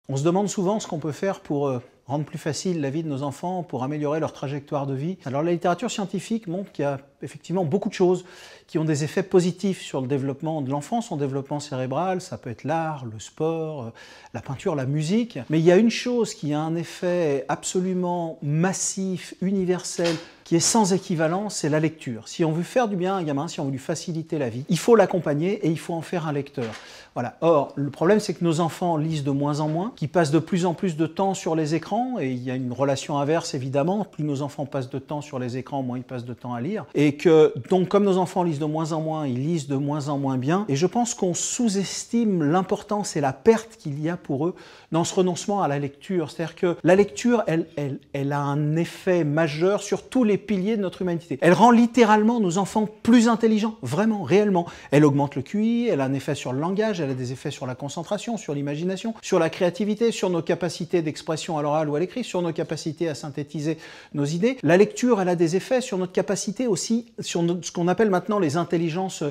On se demande souvent ce qu'on peut faire pour rendre plus facile la vie de nos enfants, pour améliorer leur trajectoire de vie. Alors la littérature scientifique montre qu'il y a effectivement beaucoup de choses qui ont des effets positifs sur le développement de l'enfant, son développement cérébral, ça peut être l'art, le sport, la peinture, la musique. Mais il y a une chose qui a un effet absolument massif, universel, qui est sans équivalent, c'est la lecture. Si on veut faire du bien à un gamin, si on veut lui faciliter la vie, il faut l'accompagner et il faut en faire un lecteur. Voilà. Or, le problème, c'est que nos enfants lisent de moins en moins, qu'ils passent de plus en plus de temps sur les écrans, et il y a une relation inverse, évidemment. Plus nos enfants passent de temps sur les écrans, moins ils passent de temps à lire. Et que, donc, comme nos enfants lisent de moins en moins, ils lisent de moins en moins bien. Et je pense qu'on sous-estime l'importance et la perte qu'il y a pour eux dans ce renoncement à la lecture. C'est-à-dire que la lecture, elle a un effet majeur sur tous les piliers de notre humanité. Elle rend littéralement nos enfants plus intelligents, vraiment, réellement. Elle augmente le QI, elle a un effet sur le langage, elle a des effets sur la concentration, sur l'imagination, sur la créativité, sur nos capacités d'expression à l'oral ou à l'écrit, sur nos capacités à synthétiser nos idées. La lecture, elle a des effets sur notre capacité aussi, sur ce qu'on appelle maintenant les intelligences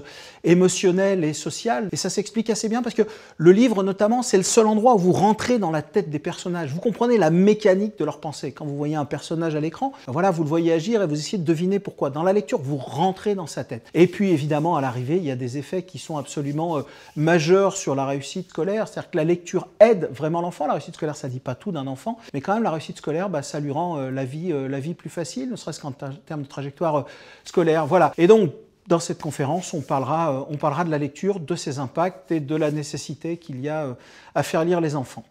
émotionnelles et sociales. Et ça s'explique assez bien parce que le livre, notamment, c'est le seul endroit où vous rentrez dans la tête des personnages. Vous comprenez la mécanique de leur pensée. Quand vous voyez un personnage à l'écran, voilà, vous le voyez agir et vous essayez de deviner pourquoi. Dans la lecture, vous rentrez dans sa tête. Et puis, évidemment, à l'arrivée, il y a des effets qui sont absolument majeurs sur la réussite scolaire. C'est-à-dire que la lecture aide vraiment l'enfant. La réussite scolaire, ça ne dit pas tout d'un enfant, mais quand même, la réussite scolaire, ça lui rend la vie plus facile, ne serait-ce qu'en termes de trajectoire scolaire. Voilà. Et donc, dans cette conférence, on parlera de la lecture, de ses impacts et de la nécessité qu'il y a à faire lire les enfants.